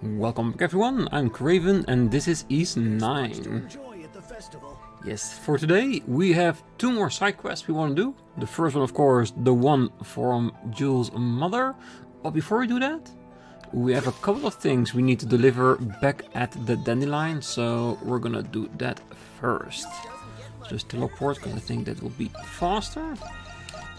Welcome back everyone, I'm Craven and this is East 9. Yes, for today we have two more side quests we want to do. The first one of course, the one from Jules' mother. But before we do that, we have a couple of things we need to deliver back at the dandelion. So we're gonna do that first. Just teleport because I think that will be faster.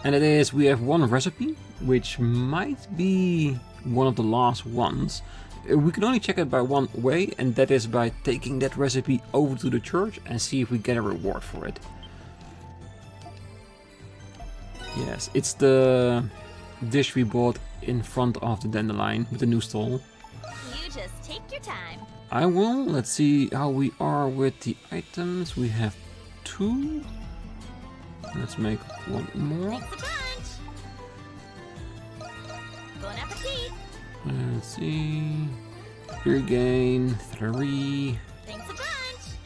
And it is, we have one recipe, which might be one of the last ones. We can only check it by one way, and that is by taking that recipe over to the church and see if we get a reward for it. Yes, it's the dish we bought in front of the dandelion with the new stall. You just take your time. I will. Let's see how we are with the items. We have 2. Let's make one more. Thanks a bunch. Bon appetit. Let's see. Here again, 3. Thanks a bunch.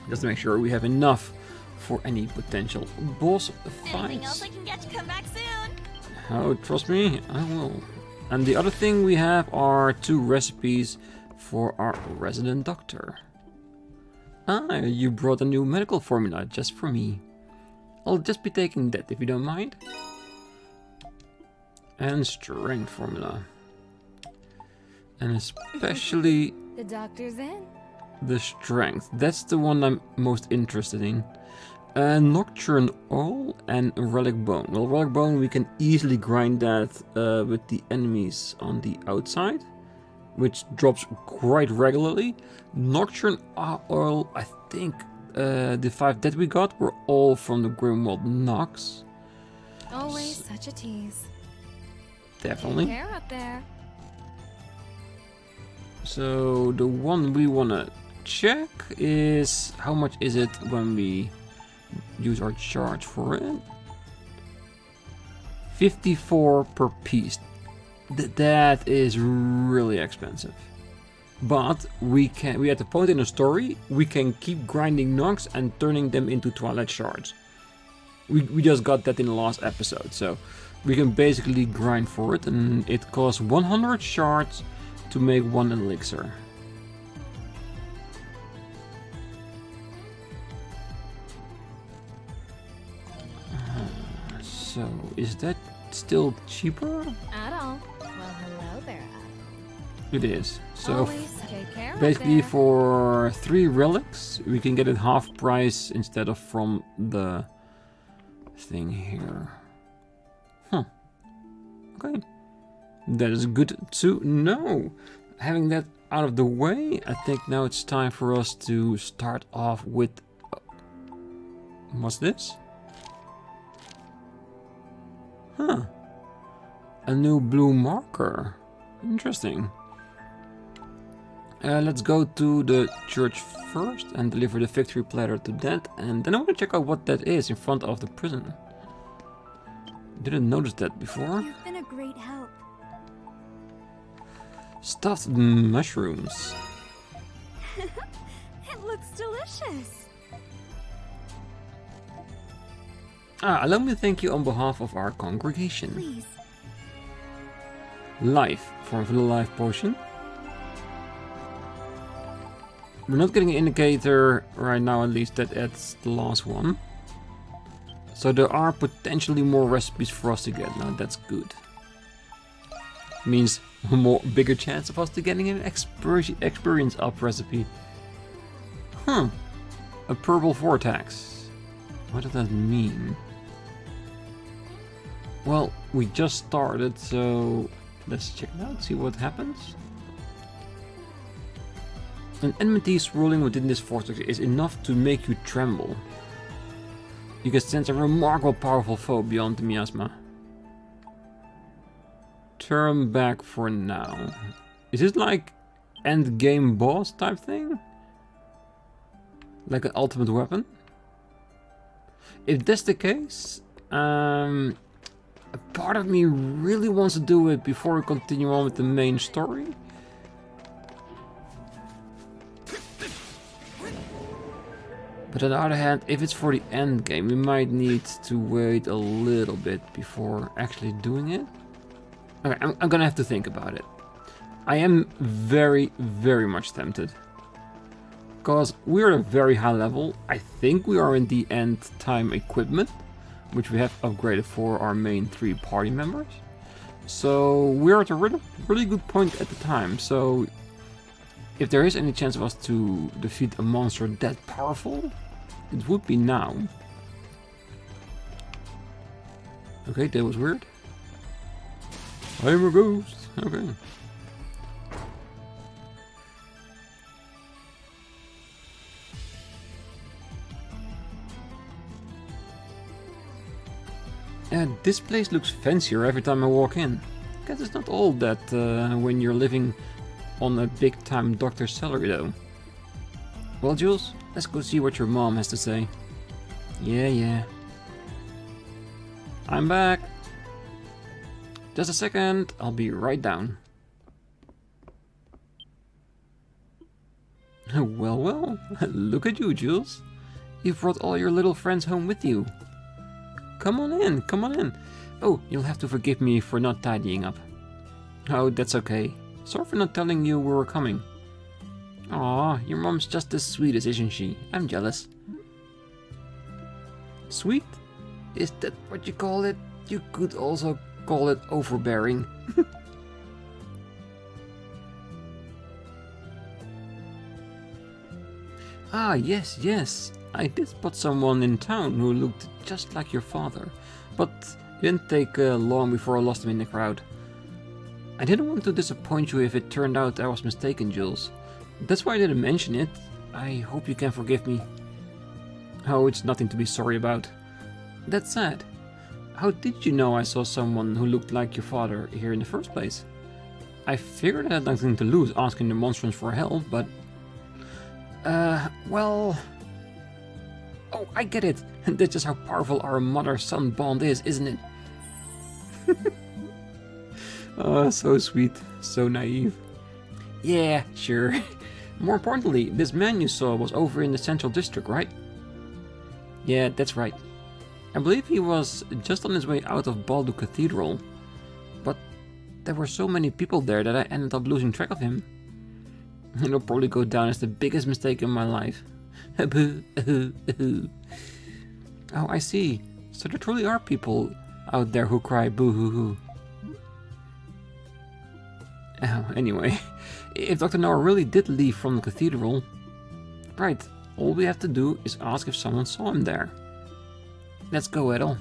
Just to make sure we have enough for any potential boss Anything else fights. I can get to come back soon? Oh, trust me, I will. And the other thing we have are 2 recipes for our resident doctor. Ah, you brought a new medical formula just for me. I'll just be taking that if you don't mind. And strength formula. And especially The doctor's in. the strength. That's the one I'm most interested in. Nocturne oil and relic bone. Well, relic bone we can easily grind that with the enemies on the outside, which drops quite regularly. Nocturne oil, I think the 5 that we got were all from the Grimwald Nox. Always such a tease. Definitely. Take care up there. So the one we want to check is how much is it when we use our charge for it. 54 per piece. That is really expensive. But we at the point in the story we can keep grinding Nox and turning them into Twilight shards. We just got that in the last episode, so we can basically grind for it, and it costs 100 shards to make 1 elixir. So, is that still cheaper? Adol. Well, hello there, Adol. It is. So, Always take care basically up there. for 3 relics, we can get it half price instead of from the thing here. Huh. Okay. That is good to know. Having that out of the way, I think now it's time for us to start off with... what's this? Huh. A new blue marker. Interesting. Let's go to the church first and deliver the victory platter to that, and then I want to check out what that is in front of the prison. Didn't notice that before. You've been a great help. Stuffed mushrooms. It looks delicious. Allow me to thank you on behalf of our congregation. Please. Life for the life potion. We're not getting an indicator right now, at least that it's the last one. So there are potentially more recipes for us to get. Now that's good. Means bigger chance of us to getting an experience up recipe. Huh. A purple vortex. What does that mean? Well, we just started, so let's check it out, see what happens. An enmity swirling within this vortex is enough to make you tremble. You can sense a remarkable powerful foe beyond the miasma. Turn back for now. Is this like end game boss type thing? Like an ultimate weapon? If that's the case, a part of me really wants to do it before we continue on with the main story. But on the other hand, if it's for the end game, we might need to wait a little bit before actually doing it. Okay, I'm gonna have to think about it. I am very, very much tempted. Because we are at a very high level. I think we are in the end time equipment, which we have upgraded for our main 3 party members. So we're at a really good point at the time. So if there is any chance of us to defeat a monster that powerful, it would be now. Okay, that was weird. I'm a ghost. Okay. This place looks fancier every time I walk in. Guess it's not all that when you're living on a big-time doctor's salary though. Well, Jules, let's go see what your mom has to say. Yeah. I'm back. Just a second, I'll be right down. Well, look at you, Jules. You've brought all your little friends home with you. Come on in. Oh, you'll have to forgive me for not tidying up. Oh, that's okay. Sorry for not telling you we were coming. Aw, your mom's just as sweet as isn't she? I'm jealous. Sweet? Is that what you call it? You could also call it overbearing. Ah, yes. I did spot someone in town who looked just like your father, but it didn't take long before I lost him in the crowd. I didn't want to disappoint you if it turned out I was mistaken, Jules. That's why I didn't mention it. I hope you can forgive me. Oh, it's nothing to be sorry about. That's sad. How did you know I saw someone who looked like your father here in the first place? I figured I had nothing to lose asking the monstrums for help, but... well... Oh, I get it. That's just how powerful our mother-son bond is, isn't it? Oh, so sweet. So naive. Yeah, sure. More importantly, this man you saw was over in the central district, right? Yeah, that's right. I believe he was just on his way out of Balduq Cathedral. But there were so many people there that I ended up losing track of him. It'll probably go down as the biggest mistake in my life. Oh, I see. So there truly are people out there who cry boo-hoo-hoo. Oh, anyway, if Dr. Noah really did leave from the cathedral, right, all we have to do is ask if someone saw him there. Let's go, Adol.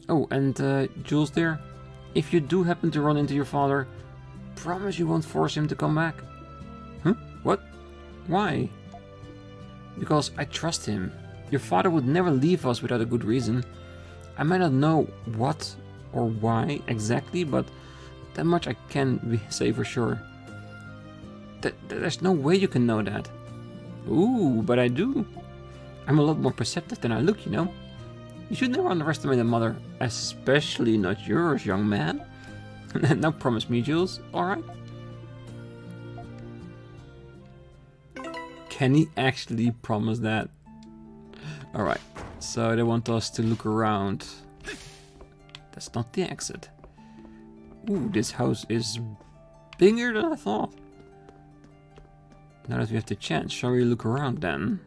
Oh, and Jules dear, if you do happen to run into your father, promise you won't force him to come back. Huh? What? Why? Because I trust him. Your father would never leave us without a good reason. I might not know what or why exactly, but that much I can say for sure. There's no way you can know that. Ooh, but I do. I'm a lot more perceptive than I look, you know. You should never underestimate a mother, especially not yours, young man. Now promise me, Jules, alright? Can he actually promise that? Alright, so they want us to look around. That's not the exit. Ooh, this house is bigger than I thought. Now that we have the chance, shall we look around then?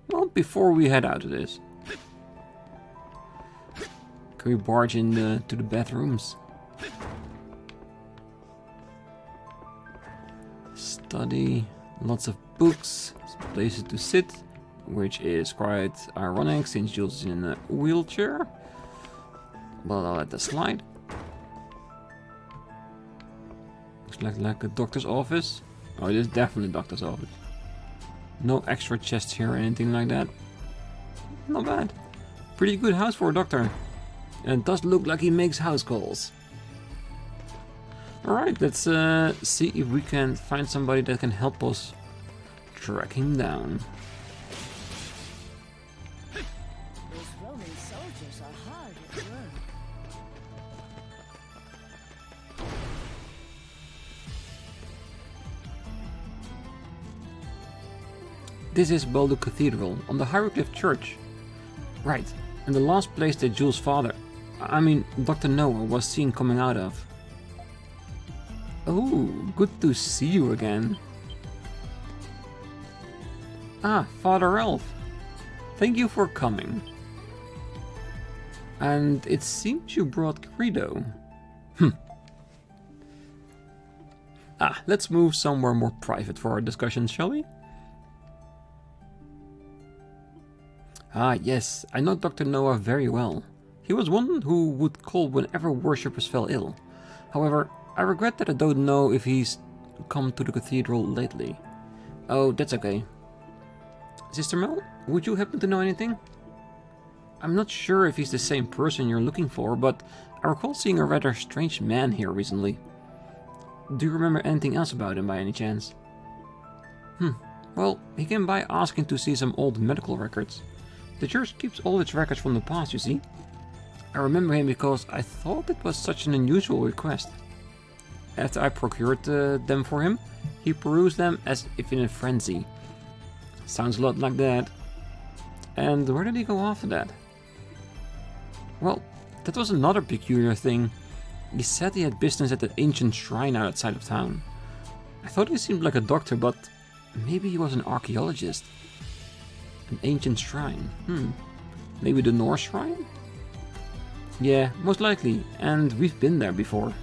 Well, before we head out of this. Can we barge in to the bathrooms? Study, lots of books, some places to sit, which is quite ironic since Jules is in a wheelchair. But I'll let that slide. Looks like a doctor's office. Oh, it is definitely a doctor's office. No extra chests here or anything like that. Not bad. Pretty good house for a doctor. And it does look like he makes house calls. Alright, let's see if we can find somebody that can help us track him down. Those Roman soldiers are hard at work. This is Balduq Cathedral, on the Hieroglyph Church. Right, and the last place that Jules' father, I mean Dr. Noah, was seen coming out of. Oh, good to see you again. Ah, Father Elf. Thank you for coming. And it seems you brought Credo. Let's move somewhere more private for our discussions, shall we? Ah, yes, I know Dr. Noah very well. He was one who would call whenever worshippers fell ill. However, I regret that I don't know if he's come to the cathedral lately. Oh, that's okay. Sister Mel, would you happen to know anything? I'm not sure if he's the same person you're looking for, but I recall seeing a rather strange man here recently. Do you remember anything else about him by any chance? Well, he came by asking to see some old medical records. The church keeps all its records from the past, you see. I remember him because I thought it was such an unusual request. After I procured them for him, he perused them as if in a frenzy. Sounds a lot like that. And where did he go after that? Well, that was another peculiar thing. He said he had business at the ancient shrine outside of town. I thought he seemed like a doctor, but maybe he was an archaeologist. An ancient shrine. Maybe the Norse shrine? Yeah, most likely, and we've been there before.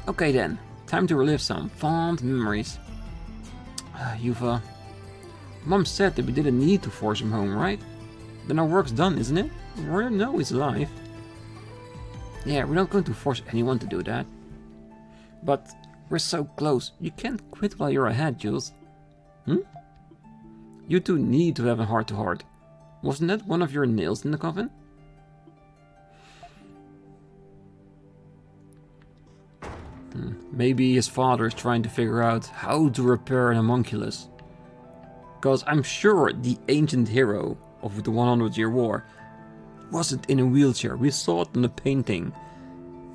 Okay then, time to relive some fond memories. Yuva. Mom said that we didn't need to force him home, right? Then our work's done, isn't it? We know he's alive. Yeah, we're not going to force anyone to do that. But we're so close, you can't quit while you're ahead, Jules. You two need to have a heart-to-heart. Wasn't that one of your nails in the coffin? Maybe his father is trying to figure out how to repair an homunculus. Because I'm sure the ancient hero of the 100-year war wasn't in a wheelchair. We saw it in the painting.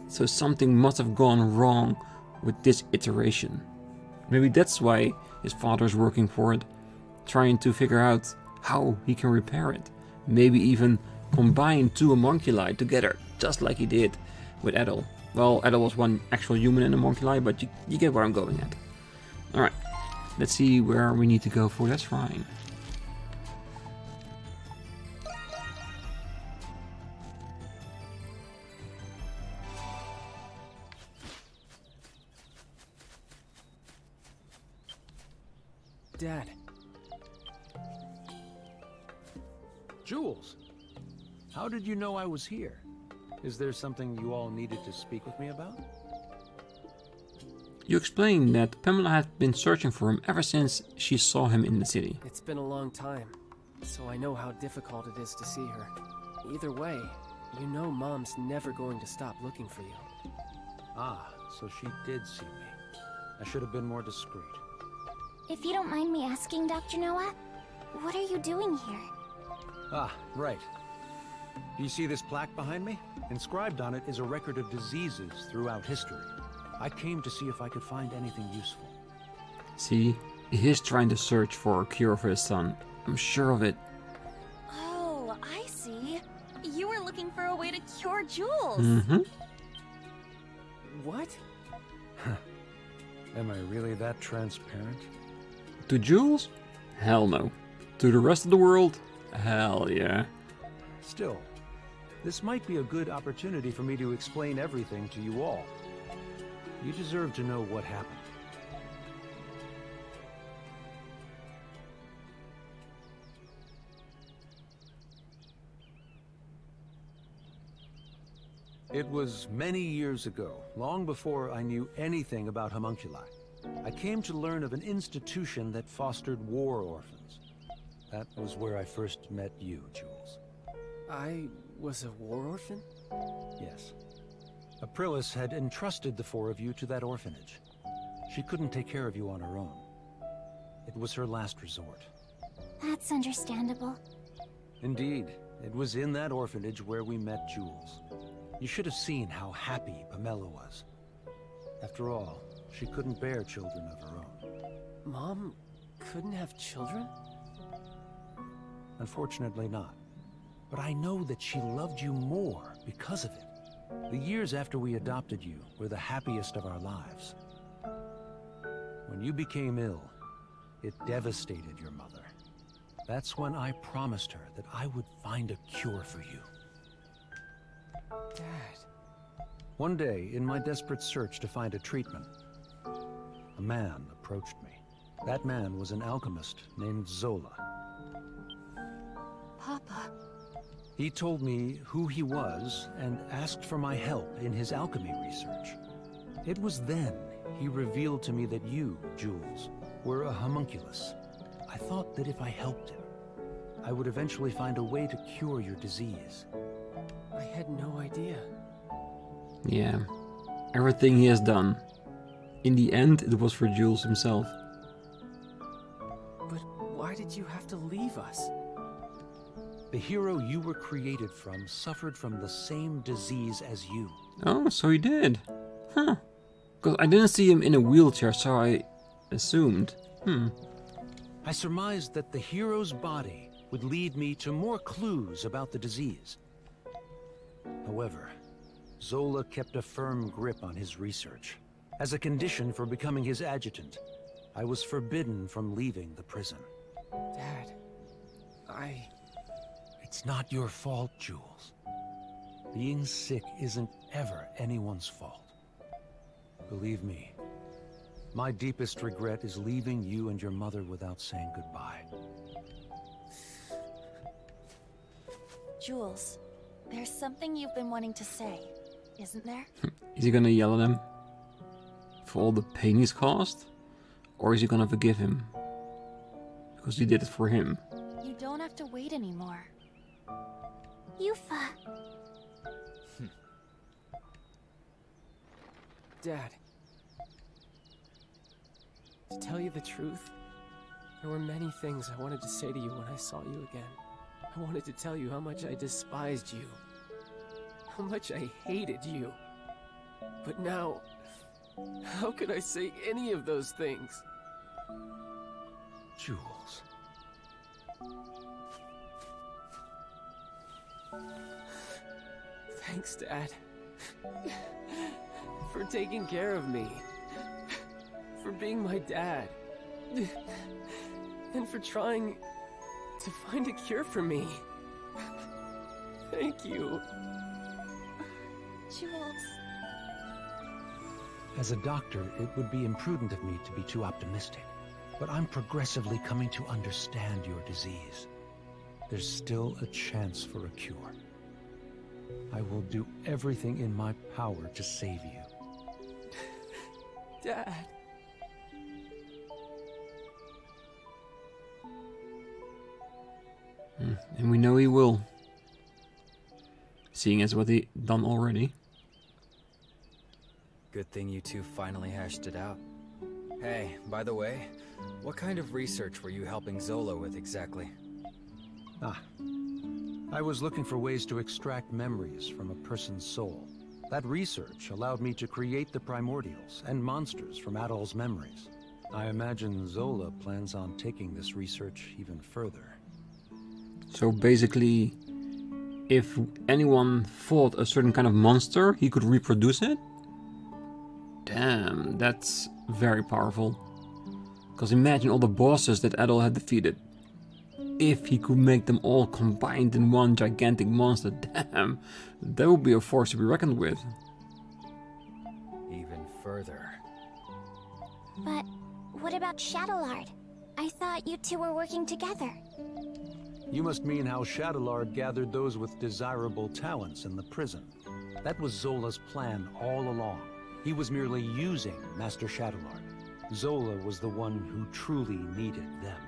So something must have gone wrong with this iteration. Maybe that's why his father's working for it, trying to figure out how he can repair it. Maybe even combine two homunculi together, just like he did with Adol. Well, Adol was one actual human in a homunculi, but you get where I'm going at. Alright, let's see where we need to go for that shrine. Dad. Jules, how did you know I was here? Is there something you all needed to speak with me about? You explained that Pamela had been searching for him ever since she saw him in the city. It's been a long time, so I know how difficult it is to see her. Either way, you know Mom's never going to stop looking for you. Ah, so she did see me. I should have been more discreet. If you don't mind me asking, Dr. Noah, what are you doing here? Ah, right. Do you see this plaque behind me? Inscribed on it is a record of diseases throughout history. I came to see if I could find anything useful. See, he is trying to search for a cure for his son. I'm sure of it. Oh, I see. You were looking for a way to cure Jules. What? Am I really that transparent? To Jules? Hell no. To the rest of the world? Hell yeah. Still, this might be a good opportunity for me to explain everything to you all. You deserve to know what happened. It was many years ago, long before I knew anything about homunculi. I came to learn of an institution that fostered war orphans. That was where I first met you, Jules. I was a war orphan? Yes. Aprilis had entrusted the four of you to that orphanage. She couldn't take care of you on her own. It was her last resort. That's understandable. Indeed, it was in that orphanage where we met Jules. You should have seen how happy Pamela was. After all, she couldn't bear children of her own. Mom couldn't have children? Unfortunately not. But I know that she loved you more because of it. The years after we adopted you were the happiest of our lives. When you became ill, it devastated your mother. That's when I promised her that I would find a cure for you. Dad. One day, in my desperate search to find a treatment, a man approached me. That man was an alchemist named Zola. Papa. He told me who he was and asked for my help in his alchemy research. It was then he revealed to me that you, Jules, were a homunculus. I thought that if I helped him, I would eventually find a way to cure your disease. I had no idea. Yeah. Everything he has done. In the end, it was for Jules himself. But why did you have to leave us? The hero you were created from suffered from the same disease as you. Oh, so he did. Huh. Because I didn't see him in a wheelchair, so I assumed. I surmised that the hero's body would lead me to more clues about the disease. However, Zola kept a firm grip on his research. As a condition for becoming his adjutant, I was forbidden from leaving the prison. Dad, It's not your fault, Jules. Being sick isn't ever anyone's fault. Believe me, my deepest regret is leaving you and your mother without saying goodbye. Jules, there's something you've been wanting to say, isn't there? Is he gonna yell at him? For all the pain he's caused? Or is he gonna forgive him? Because he did it for him. You don't have to wait anymore. Yufa. Dad. To tell you the truth, there were many things I wanted to say to you when I saw you again. I wanted to tell you how much I despised you. How much I hated you. But now, how could I say any of those things? Jules. Thanks, Dad. For taking care of me. For being my dad. And for trying to find a cure for me. Thank you. Jules. As a doctor, it would be imprudent of me to be too optimistic. But I'm progressively coming to understand your disease. There's still a chance for a cure. I will do everything in my power to save you. Dad. And we know he will. Seeing as what he done already. Good thing you two finally hashed it out. Hey, by the way, what kind of research were you helping Zola with exactly? I was looking for ways to extract memories from a person's soul. That research allowed me to create the primordials and monsters from Adol's memories. I imagine Zola plans on taking this research even further. So basically, if anyone fought a certain kind of monster, he could reproduce it? Damn, that's very powerful. Because imagine all the bosses that Adol had defeated. If he could make them all combined in one gigantic monster, damn, that would be a force to be reckoned with. Even further. But what about Shadowlord? I thought you two were working together. You must mean how Shadowlord gathered those with desirable talents in the prison. That was Zola's plan all along. He was merely using Master Shadowlord. Zola was the one who truly needed them.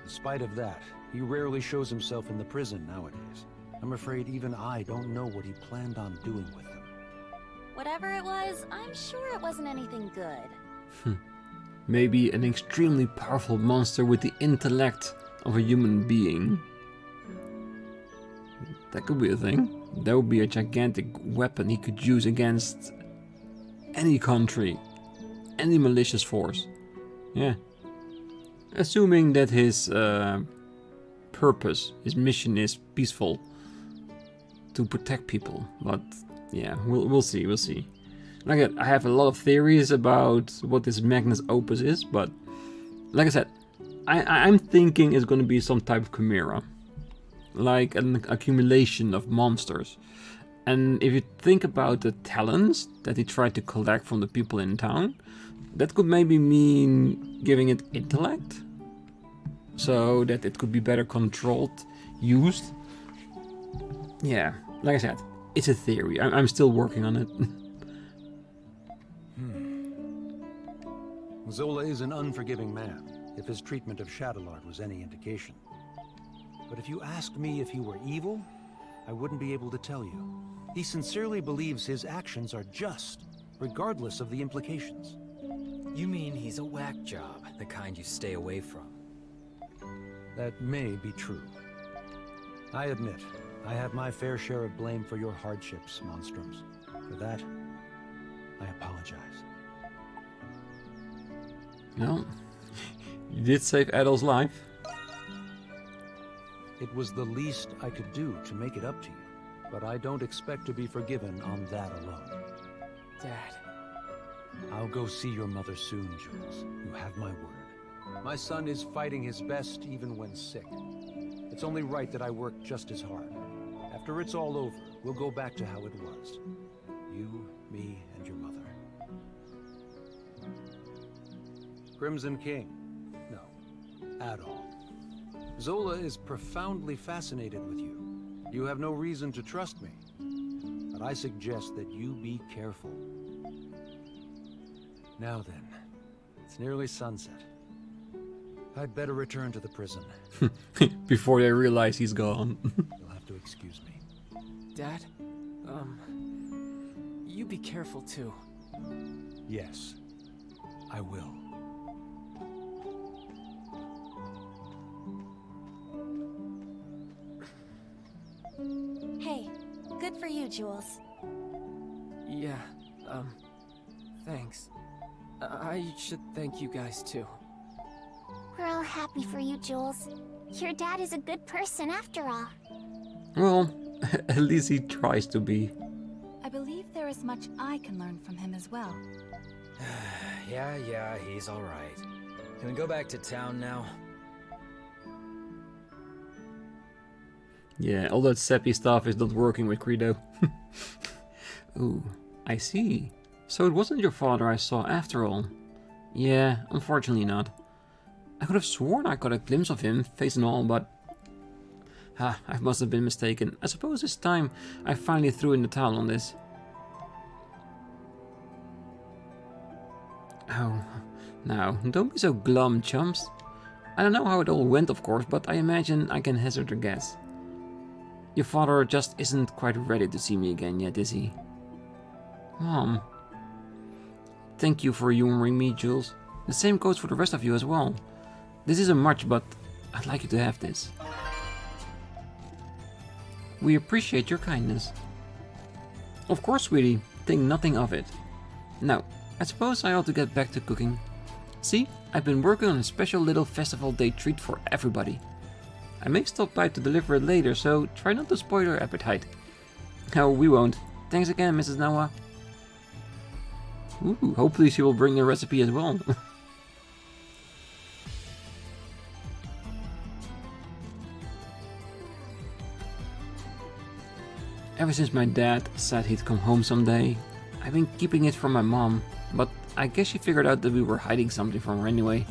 In spite of that, he rarely shows himself in the prison nowadays. I'm afraid even I don't know what he planned on doing with them. Whatever it was, I'm sure it wasn't anything good. Maybe an extremely powerful monster with the intellect of a human being. That could be a thing. That would be a gigantic weapon he could use against any country, any malicious force. Yeah. Assuming that his purpose, his mission is peaceful, to protect people. But yeah, we'll see, we'll see. Like I have a lot of theories about what this Magnus Opus is, but like I said, I'm thinking it's going to be some type of chimera, like an accumulation of monsters. And if you think about the talents that he tried to collect from the people in town, that could maybe mean giving it intellect, so that it could be better controlled, used. Yeah, like I said, it's a theory. I'm still working on it. Zola is an unforgiving man, if his treatment of Shadowlord was any indication. But if you asked me if he were evil, I wouldn't be able to tell you. He sincerely believes his actions are just, regardless of the implications. You mean he's a whack job, the kind you stay away from? That may be true. I admit, I have my fair share of blame for your hardships, Monstrums. For that, I apologize. Well, you did save Adol's life. It was the least I could do to make it up to you, but I don't expect to be forgiven on that alone. Dad. I'll go see your mother soon, Jules. You have my word. My son is fighting his best even when sick. It's only right that I work just as hard. After it's all over, we'll go back to how it was. You, me, and your mother. Crimson King. No, Adol. Zola is profoundly fascinated with you. You have no reason to trust me, but I suggest that you be careful. Now then, it's nearly sunset. I'd better return to the prison. Before they realize he's gone. You'll have to excuse me. Dad, you be careful too. Yes, I will. Hey, good for you, Jules. Yeah, thanks. I should thank you guys too. We're all happy for you, Jules. Your dad is a good person after all. Well, at least he tries to be. I believe there is much I can learn from him as well. Yeah, he's alright. Can we go back to town now? Yeah, all that sappy stuff is not working with Credo. Ooh, I see. So it wasn't your father I saw after all. Yeah, unfortunately not. I could have sworn I got a glimpse of him, face and all, but... I must have been mistaken. I suppose it's time I finally threw in the towel on this. Oh, now, don't be so glum, chumps. I don't know how it all went, of course, but I imagine I can hazard a guess. Your father just isn't quite ready to see me again yet, is he? Mom. Thank you for humoring me, Jules. The same goes for the rest of you as well. This isn't much, but I'd like you to have this. We appreciate your kindness. Of course, sweetie. Think nothing of it. Now, I suppose I ought to get back to cooking. See, I've been working on a special little festival day treat for everybody. I may stop by to deliver it later, so try not to spoil your appetite. No, we won't. Thanks again, Mrs. Noah. Ooh, hopefully she will bring the recipe as well. Ever since my dad said he'd come home someday, I've been keeping it from my mom, but I guess she figured out that we were hiding something from her anyway.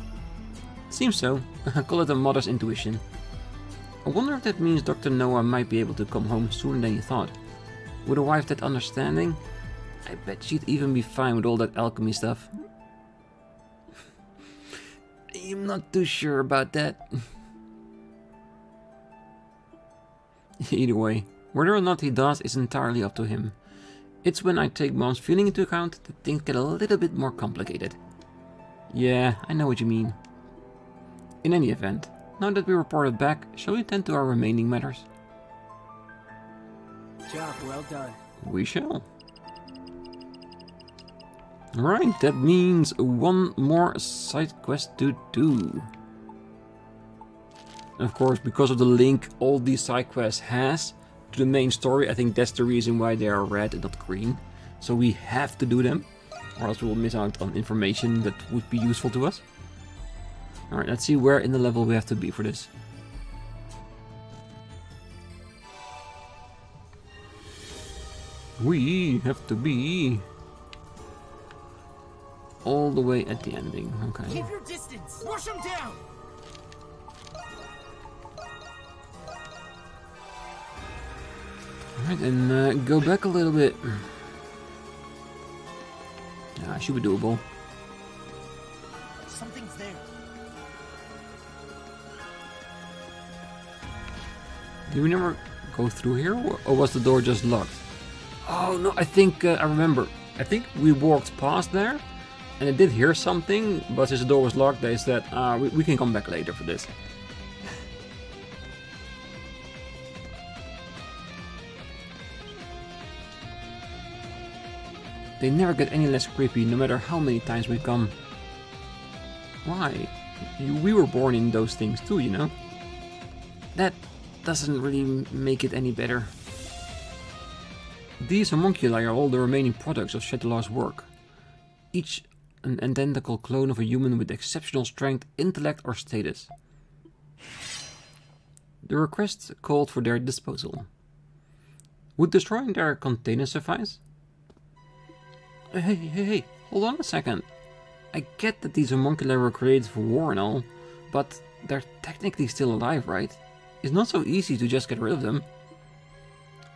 Seems so. I call it a mother's intuition. I wonder if that means Dr. Noah might be able to come home sooner than you thought. With a wife that understanding, I bet she'd even be fine with all that alchemy stuff. I'm not too sure about that. Either way, whether or not he does is entirely up to him. It's when I take Mom's feeling into account that things get a little bit more complicated. Yeah, I know what you mean. In any event, now that we reported back, shall we tend to our remaining matters? Job well done. We shall. Alright, that means one more side quest to do. Of course, because of the link all these side quests has, to the main story. I think that's the reason why they are red and not green. So we have to do them, or else we will miss out on information that would be useful to us. Alright, let's see where in the level we have to be for this. We have to be all the way at the ending. Okay. Keep your distance. Rush him down. Alright, and go back a little bit. Yeah, should be doable. Something's there. Did we never go through here, or was the door just locked? Oh no, I think I remember. I think we walked past there, and I did hear something, but since the door was locked, they said, we can come back later for this. They never get any less creepy, no matter how many times we come. Why? We were born in those things too, you know? That doesn't really make it any better. These homunculi are all the remaining products of Shadowlar's work. Each an identical clone of a human with exceptional strength, intellect or status. The request called for their disposal. Would destroying their container suffice? Hey, hold on a second. I get that these homunculi were created for war and all, but they're technically still alive, right? It's not so easy to just get rid of them.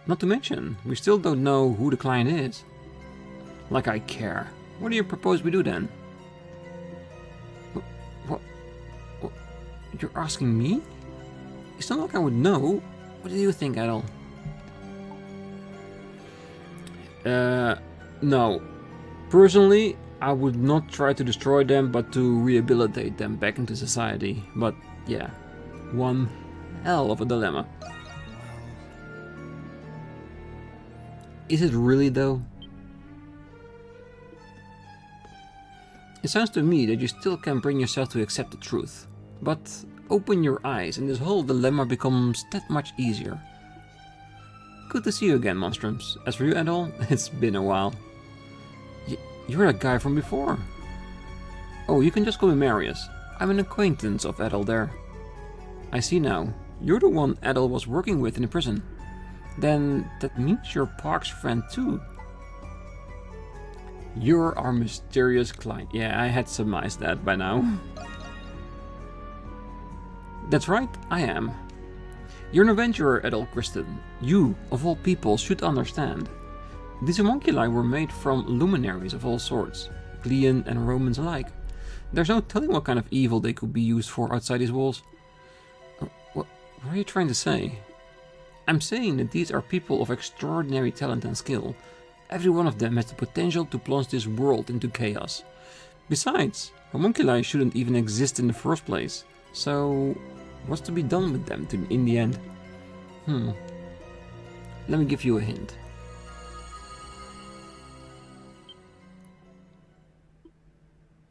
Not to mention, we still don't know who the client is. Like I care. What do you propose we do then? What? You're asking me? It's not like I would know. What do you think, Adol? No. Personally, I would not try to destroy them, but to rehabilitate them back into society. But yeah, one hell of a dilemma. Is it really though? It sounds to me that you still can bring yourself to accept the truth. But open your eyes and this whole dilemma becomes that much easier. Good to see you again, Monstrums. As for you, Adol, it's been a while. You're that guy from before. Oh, you can just call me Marius. I'm an acquaintance of Adol there. I see now. You're the one Adol was working with in the prison. Then that means you're Park's friend too. You're our mysterious client. Yeah, I had surmised that by now. That's right, I am. You're an adventurer, Adol Christin. You, of all people, should understand. These homunculi were made from luminaries of all sorts, Glean and Romans alike. There's no telling what kind of evil they could be used for outside these walls. What are you trying to say? I'm saying that these are people of extraordinary talent and skill. Every one of them has the potential to plunge this world into chaos. Besides, homunculi shouldn't even exist in the first place. So, what's to be done with them in the end? Let me give you a hint.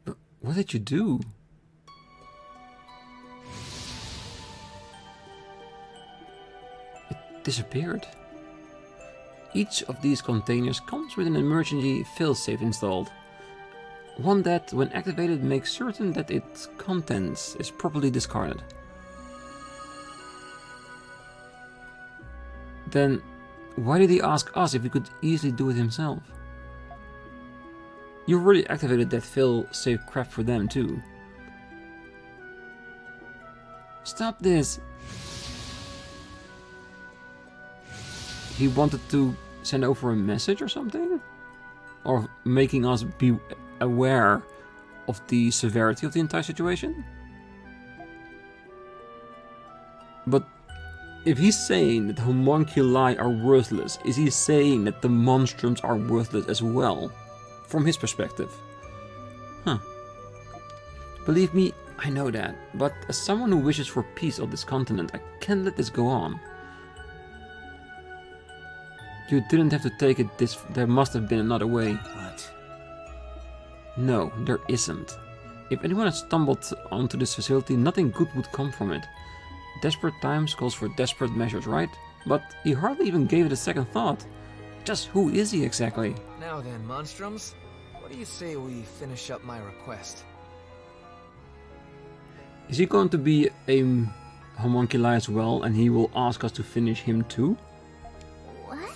But what did you do? It disappeared. Each of these containers comes with an emergency failsafe installed. One that, when activated, makes certain that its contents is properly discarded. Then, why did he ask us if he could easily do it himself? You already activated that fail-safe crap for them too. Stop this! He wanted to send over a message or something? Or making us be aware of the severity of the entire situation? But if he's saying that homunculi are worthless, is he saying that the monstrums are worthless as well? From his perspective. Huh. Believe me, I know that. But as someone who wishes for peace on this continent, I can't let this go on. You didn't have to take it this... There must have been another way. What? No, there isn't. If anyone had stumbled onto this facility, nothing good would come from it. Desperate times calls for desperate measures, right? but he hardly even gave it a second thought. Just who is he exactly? Now then, Monstrums, what do you say we finish up my request? Is he going to be a homunculi as well, and he will ask us to finish him too? What?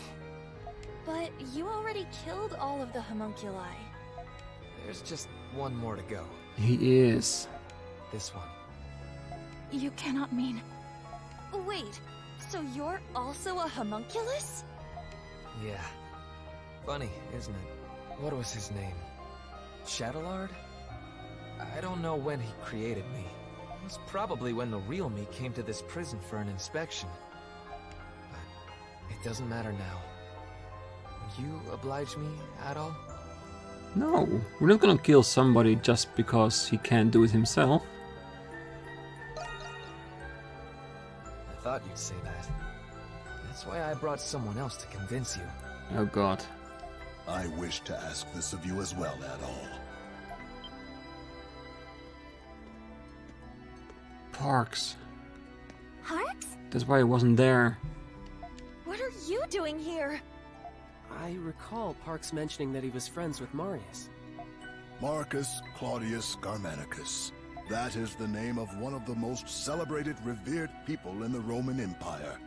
But you already killed all of the homunculi. There's just one more to go. He is. This one. You cannot mean... Wait, so you're also a homunculus? Yeah. Funny, isn't it? What was his name? Shadowlard? I don't know when he created me. It was probably when the real me came to this prison for an inspection. But it doesn't matter now. Will you oblige me, Adol? No, we're not gonna kill somebody just because he can't do it himself. I thought you'd say that. That's why I brought someone else to convince you. Oh god. I wish to ask this of you as well, Adol. Parks. Parks? That's why he wasn't there. What are you doing here? I recall Parks mentioning that he was friends with Marius. Marcus Claudius Germanicus. That is the name of one of the most celebrated, revered people in the Roman Empire.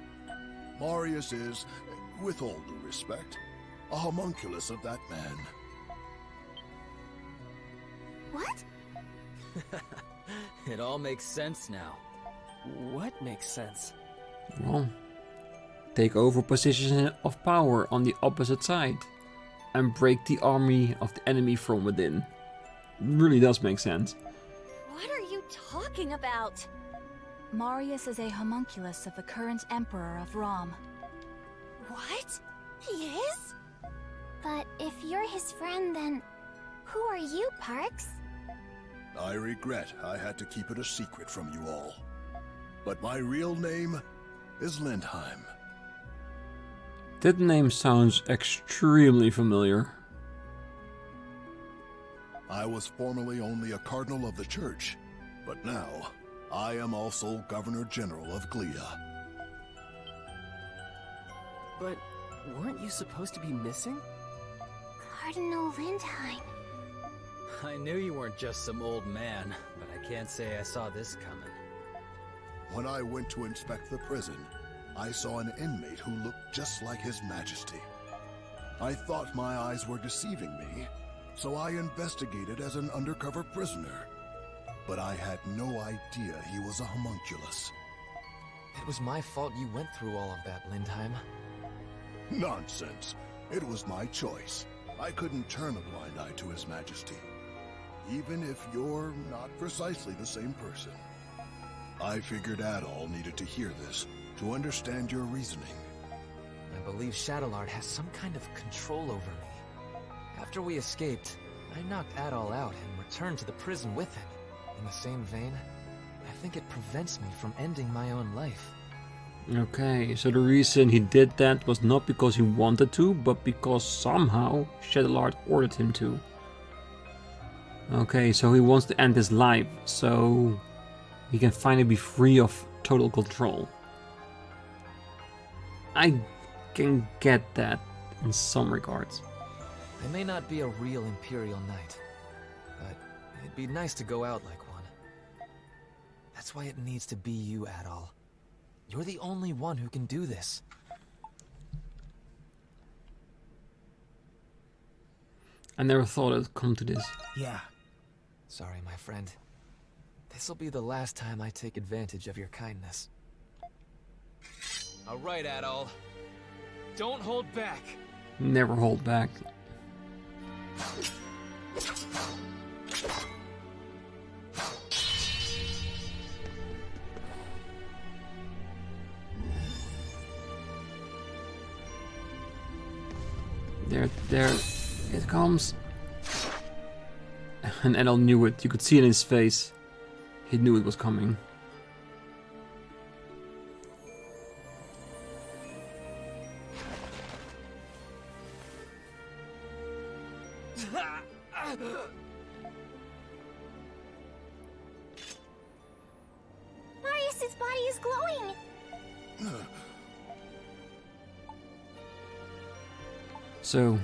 Marius is, with all due respect, a homunculus of that man. What? It all makes sense now. What makes sense? Well, take over positions of power on the opposite side and break the army of the enemy from within. Really does make sense. What are you talking about? Marius is a homunculus of the current Emperor of Rom. What? He is? But if you're his friend, then who are you, Parks? I regret I had to keep it a secret from you all. But my real name is Lindheim. That name sounds extremely familiar. I was formerly only a cardinal of the church, but now I am also Governor General of Glea. But weren't you supposed to be missing? Cardinal Lindheim. I knew you weren't just some old man, but I can't say I saw this coming. When I went to inspect the prison, I saw an inmate who looked just like His Majesty. I thought my eyes were deceiving me, so I investigated as an undercover prisoner. But I had no idea he was a homunculus. It was my fault you went through all of that, Lindheim. Nonsense. It was my choice. I couldn't turn a blind eye to His Majesty, even if you're not precisely the same person. I figured Adol needed to hear this to understand your reasoning. I believe Shadowlard has some kind of control over me. After we escaped, I knocked Adol out and returned to the prison with him. In the same vein, I think it prevents me from ending my own life. Okay, so the reason he did that was not because he wanted to, but because somehow Shadowlard ordered him to. Okay, so he wants to end his life, so he can finally be free of total control. I can get that in some regards. I may not be a real Imperial Knight, but it'd be nice to go out like one. That's why it needs to be you, Adol. You're the only one who can do this. I never thought it'd come to this. Yeah. Sorry, my friend. This'll be the last time I take advantage of your kindness. All right, Adol. Don't hold back. Never hold back. There it comes. And Adol knew it. You could see it in his face. He knew it was coming. Marius's body is glowing! So,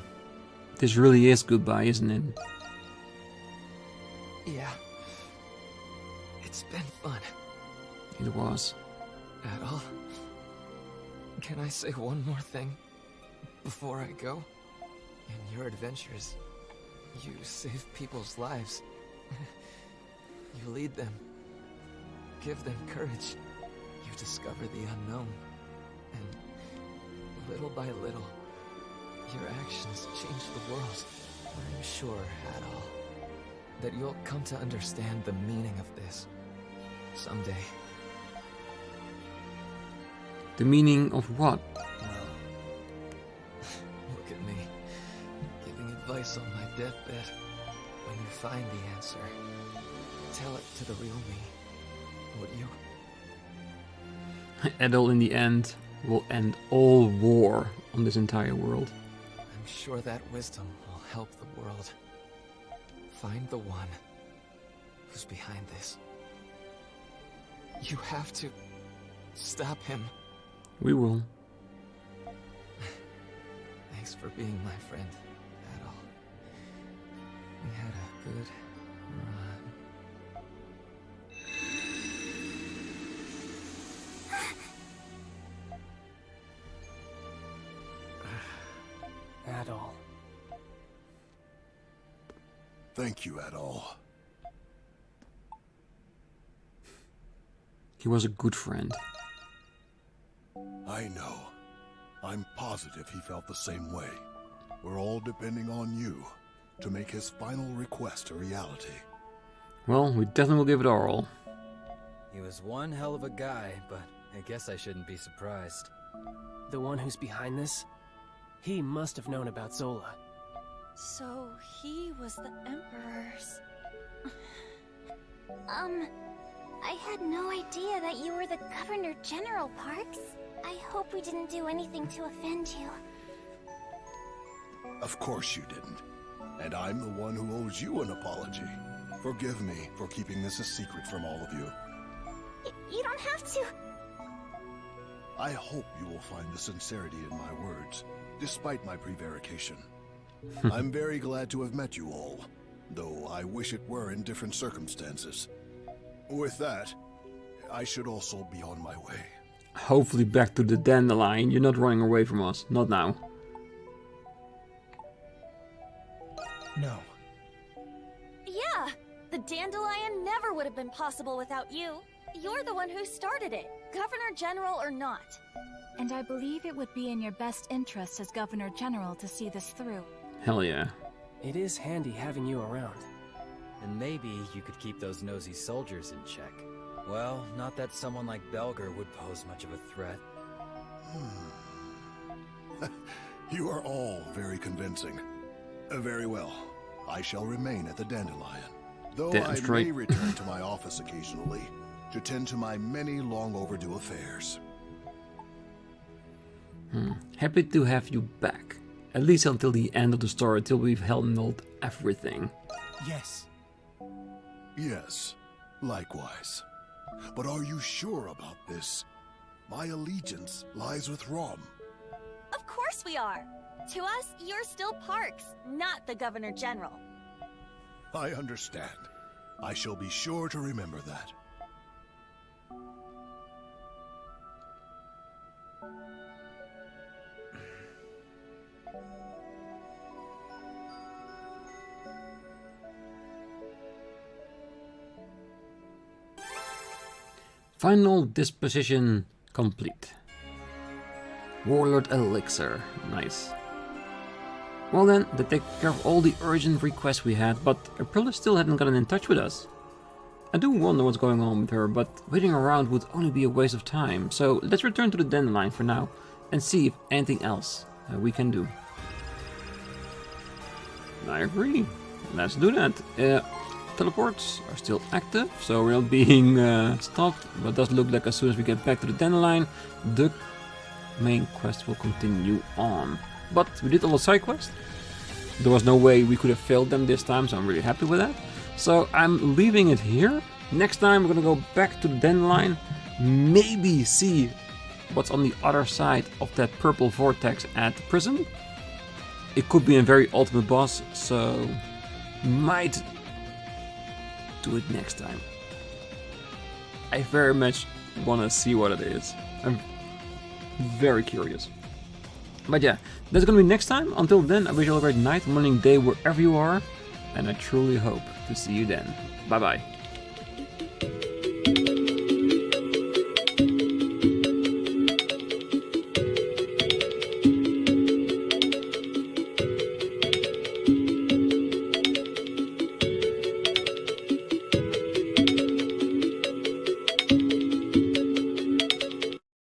this really is goodbye, isn't it? Yeah. It's been fun. It was. Adol, can I say one more thing before I go? In your adventures, you save people's lives. You lead them. Give them courage. You discover the unknown. And little by little, your actions change the world. I'm sure, Adol, that you'll come to understand the meaning of this someday. The meaning of what? Well, look at me, giving advice on my deathbed. When you find the answer, tell it to the real me, would you? Adol in the end will end all war on this entire world. I'm sure that wisdom will help the world. Find the one who's behind this. You have to stop him. We will. Thanks for being my friend, Adol. We had a good run. Adol. Thank you, Adol. He was a good friend. I know. I'm positive he felt the same way. We're all depending on you to make his final request a reality. Well, we definitely will give it our all. He was one hell of a guy, but I guess I shouldn't be surprised. The one who's behind this? He must have known about Zola. So he was the Emperor's... I had no idea that you were the Governor General, Parks. I hope we didn't do anything to offend you. Of course you didn't. And I'm the one who owes you an apology. Forgive me for keeping this a secret from all of you. You don't have to. I hope you will find the sincerity in my words, despite my prevarication. I'm very glad to have met you all, though I wish it were in different circumstances. With that, I should also be on my way. Hopefully back to the dandelion. You're not running away from us. Not now. No. Yeah, the dandelion never would have been possible without you. You're the one who started it, Governor General or not. And I believe it would be in your best interest as Governor General to see this through. Hell yeah. It is handy having you around. And maybe you could keep those nosy soldiers in check. Well, not that someone like Belger would pose much of a threat. You are all very convincing. Very well. I shall remain at the Dandelion, though Damn I straight. may return to my office occasionally to tend to my many long overdue affairs. Happy to have you back. At least until the end of the story, till we've handled everything. Yes. Yes, likewise. But are you sure about this? My allegiance lies with Rom. Of course we are. To us, you're still Parks, not the Governor General. I understand. I shall be sure to remember that. Final disposition complete. Warlord Elixir. Nice. Well then, that takes care of all the urgent requests we had, but Aprilis still hadn't gotten in touch with us. I do wonder what's going on with her, but waiting around would only be a waste of time, so let's return to the Dandelion for now and see if anything else we can do. I agree. Let's do that. Teleports are still active, so we're not being stopped, but it does look like as soon as we get back to the Dandelion, the main quest will continue on. But we did all the side quests. There was no way we could have failed them this time, so I'm really happy with that. So I'm leaving it here. Next time we're gonna go back to the Dandelion, maybe see what's on the other side of that purple vortex at the prison. it could be a very ultimate boss, so might do it next time. I very much want to see what it is. I'm very curious. But yeah, that's gonna be next time. Until then, I wish you all a great night, morning, day, wherever you are, and I truly hope to see you then. Bye bye.